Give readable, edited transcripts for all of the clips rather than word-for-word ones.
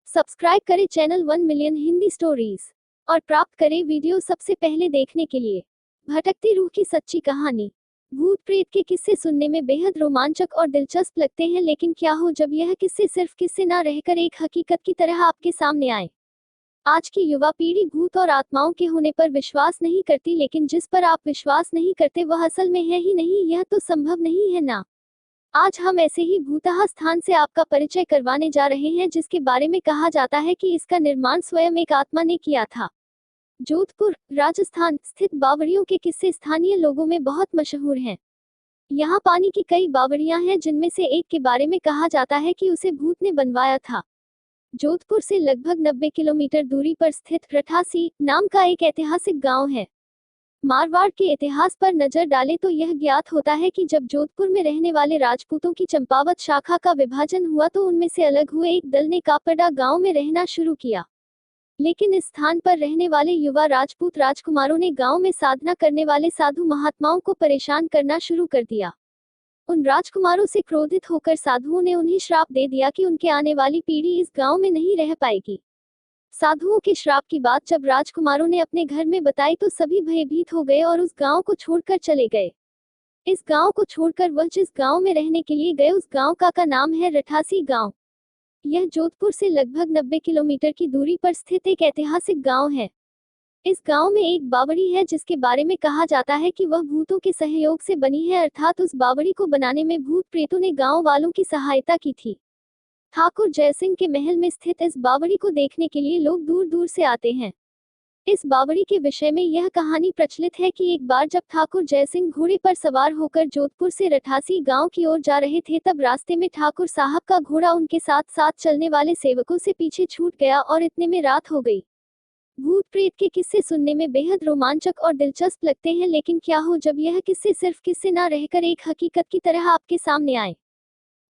Subscribe करें channel 1 million Hindi stories और प्राप्त करें वीडियो सबसे पहले देखने के लिए। भटकती रूह की सच्ची कहानी। भूत प्रेत के किस्से सुनने में बेहद रोमांचक और दिलचस्प लगते हैं, लेकिन क्या हो जब यह किस्से सिर्फ किस्से ना रहकर एक हकीकत की तरह आपके सामने आए। आज की युवा पीढ़ी भूत और आत्माओं के होने पर विश्वास नहीं करती, लेकिन जिस पर आप विश्वास नहीं करते वह असल में है ही नहीं, यह तो संभव नहीं है ना। आज हम ऐसे ही भूतहा स्थान से आपका परिचय करवाने जा रहे हैं, जिसके बारे में कहा जाता है कि इसका निर्माण स्वयं एक आत्मा ने किया था। जोधपुर, राजस्थान स्थित बावड़ियों के किस्से स्थानीय लोगों में बहुत मशहूर हैं। यहाँ पानी की कई बावड़ियां हैं, जिनमें से एक के बारे में कहा जाता है कि उसे भूत ने बनवाया था। जोधपुर से लगभग 90 किलोमीटर दूरी पर स्थित रठासी नाम का एक ऐतिहासिक गांव है। मारवाड़ के इतिहास पर नजर डालें तो यह ज्ञात होता है कि जब जोधपुर में रहने वाले राजपूतों की चंपावत शाखा का विभाजन हुआ तो उनमें से अलग हुए एक दल ने कापड़ा गांव में रहना शुरू किया। लेकिन इस स्थान पर रहने वाले युवा राजपूत राजकुमारों ने गांव में साधना करने वाले साधु महात्माओं को परेशान करना शुरू कर दिया। उन राजकुमारों से क्रोधित होकर साधुओं ने उन्हें श्राप दे दिया कि उनके आने वाली पीढ़ी इस गांव में नहीं रह पाएगी। साधुओं के श्राप की बात जब राजकुमारों ने अपने घर में बताई तो सभी भयभीत हो गए और उस गांव को छोड़कर चले गए। इस गांव को छोड़कर वह जिस गांव में रहने के लिए गए उस गांव का नाम है रठासी गांव। यह जोधपुर से लगभग 90 किलोमीटर की दूरी पर स्थित एक ऐतिहासिक गांव है। इस गांव में एक बावड़ी है जिसके बारे में कहा जाता है कि वह भूतों के सहयोग से बनी है, अर्थात उस बावड़ी को बनाने में भूत प्रेतों ने गांव वालों की सहायता की थी। ठाकुर जयसिंह के महल में स्थित इस बावड़ी को देखने के लिए लोग दूर दूर से आते हैं। इस बावड़ी के विषय में यह कहानी प्रचलित है कि एक बार जब ठाकुर जयसिंह घोड़े पर सवार होकर जोधपुर से रठासी गांव की ओर जा रहे थे, तब रास्ते में ठाकुर साहब का घोड़ा उनके साथ साथ चलने वाले सेवकों से पीछे छूट गया और इतने में रात हो गई। भूत प्रेत के किस्से सुनने में बेहद रोमांचक और दिलचस्प लगते हैं, लेकिन क्या हो जब यह किस्से सिर्फ किस्से ना रहकर एक हकीकत की तरह आपके सामने आए।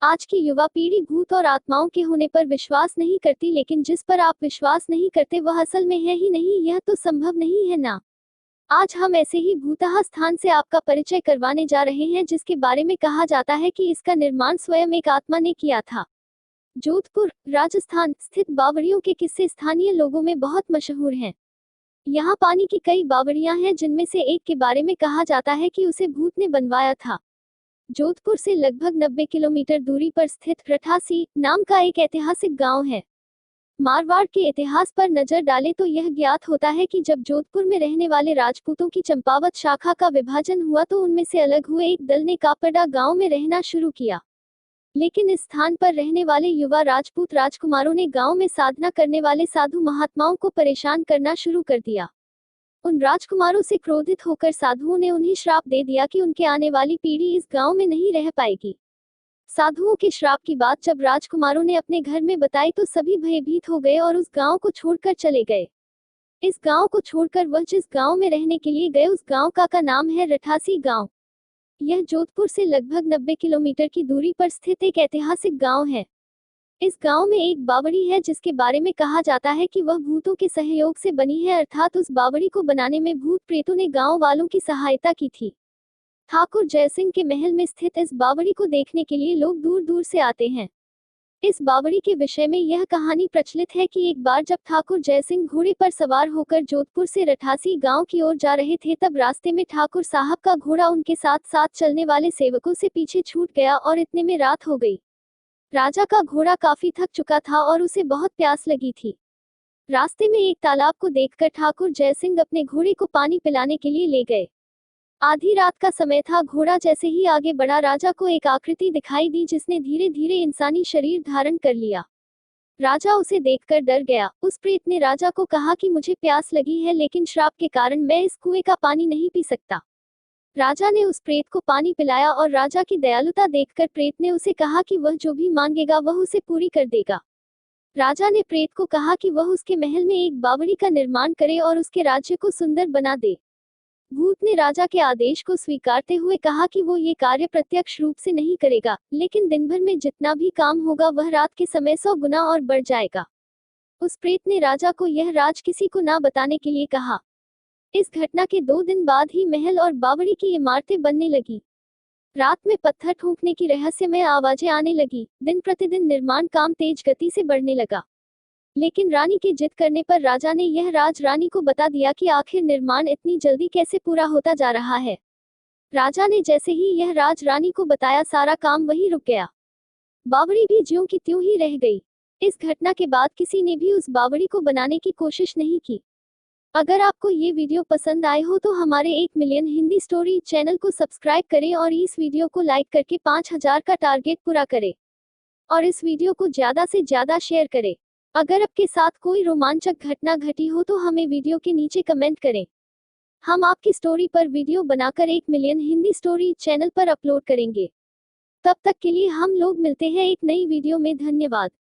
आज की युवा पीढ़ी भूत और आत्माओं के होने पर विश्वास नहीं करती, लेकिन जिस पर आप विश्वास नहीं करते वह असल में है ही नहीं, यह तो संभव नहीं है ना। आज हम ऐसे ही भूतहा स्थान से आपका परिचय करवाने जा रहे हैं, जिसके बारे में कहा जाता है कि इसका निर्माण स्वयं एक आत्मा ने किया था। जोधपुर, राजस्थान स्थित बावड़ियों के किस्से स्थानीय लोगों में बहुत मशहूर हैं। यहाँ पानी की कई बावड़ियां हैं, जिनमें से एक के बारे में कहा जाता है कि उसे भूत ने बनवाया था। जोधपुर से लगभग 90 किलोमीटर दूरी पर स्थित रठासी नाम का एक ऐतिहासिक गांव है। मारवाड़ के इतिहास पर नजर डालें तो यह ज्ञात होता है कि जब जोधपुर में रहने वाले राजपूतों की चंपावत शाखा का विभाजन हुआ तो उनमें से अलग हुए एक दल ने कापड़ा गांव में रहना शुरू किया। लेकिन इस स्थान पर रहने वाले युवा राजपूत राजकुमारों ने गांव में साधना करने वाले साधु महात्माओं को परेशान करना शुरू कर दिया। उन राजकुमारों से क्रोधित होकर साधुओं ने उन्हें श्राप दे दिया कि उनके आने वाली पीढ़ी इस गांव में नहीं रह पाएगी। साधुओं के श्राप की बात जब राजकुमारों ने अपने घर में बताई तो सभी भयभीत हो गए और उस गांव को छोड़कर चले गए। इस गांव को छोड़कर वह जिस गांव में रहने के लिए गए उस गांव का नाम है रठासी गांव। यह जोधपुर से लगभग 90 किलोमीटर की दूरी पर स्थित एक ऐतिहासिक गांव है। इस गांव में एक बावड़ी है जिसके बारे में कहा जाता है कि वह भूतों के सहयोग से बनी है, अर्थात उस बावड़ी को बनाने में भूत प्रेतों ने गांव वालों की सहायता की थी। ठाकुर जयसिंह के महल में स्थित इस बावड़ी को देखने के लिए लोग दूर दूर से आते हैं। इस बावड़ी के विषय में यह कहानी प्रचलित है कि एक बार जब ठाकुर जयसिंह घोड़े पर सवार होकर जोधपुर से रठासी गांव की ओर जा रहे थे, तब रास्ते में ठाकुर साहब का घोड़ा उनके साथ साथ चलने वाले सेवकों से पीछे छूट गया और इतने में रात हो गई। राजा का घोड़ा काफी थक चुका था और उसे बहुत प्यास लगी थी। रास्ते में एक तालाब को देखकर ठाकुर जयसिंह अपने घोड़े को पानी पिलाने के लिए ले गए। आधी रात का समय था। घोड़ा जैसे ही आगे बढ़ा, राजा को एक आकृति दिखाई दी जिसने धीरे धीरे इंसानी शरीर धारण कर लिया। राजा उसे देखकर डर गया। उस प्रेत ने राजा को कहा कि मुझे प्यास लगी है, लेकिन श्राप के कारण मैं इस कुएं का पानी नहीं पी सकता। राजा ने उस प्रेत को पानी पिलाया और राजा की दयालुता देखकर प्रेत ने उसे कहा कि वह जो भी मांगेगा वह उसे पूरी कर देगा। राजा ने प्रेत को कहा कि वह उसके महल में एक बावड़ी का निर्माण करे और उसके राज्य को सुंदर बना दे। भूत ने राजा के आदेश को स्वीकारते हुए कहा कि वो ये कार्य प्रत्यक्ष रूप से नहीं करेगा, लेकिन दिन भर में जितना भी काम होगा वह रात के समय 100 गुना और बढ़ जाएगा। उस प्रेत ने राजा को यह राज किसी को ना बताने के लिए कहा। इस घटना के 2 दिन बाद ही महल और बावड़ी की इमारतें बनने लगी। रात में पत्थर ठोंकने की रहस्यमय आवाजें आने लगी। दिन प्रतिदिन निर्माण काम तेज गति से बढ़ने लगा। लेकिन रानी के जिद करने पर राजा ने यह राज रानी को बता दिया कि आखिर निर्माण इतनी जल्दी कैसे पूरा होता जा रहा है। राजा ने जैसे ही यह राज रानी को बताया, सारा काम वहीं रुक गया। बावड़ी भी ज्यों की त्यों ही रह गई। इस घटना के बाद किसी ने भी उस बावड़ी को बनाने की कोशिश नहीं की। अगर आपको ये वीडियो पसंद आए हो तो हमारे 1 मिलियन हिंदी स्टोरी चैनल को सब्सक्राइब करें और इस वीडियो को लाइक करके 5000 का टारगेट पूरा करें। और इस वीडियो को ज़्यादा से ज़्यादा शेयर करें। अगर आपके साथ कोई रोमांचक घटना घटी हो तो हमें वीडियो के नीचे कमेंट करें। हम आपकी स्टोरी पर वीडियो बनाकर 1 मिलियन हिंदी स्टोरी चैनल पर अपलोड करेंगे। तब तक के लिए हम लोग मिलते हैं एक नई वीडियो में। धन्यवाद।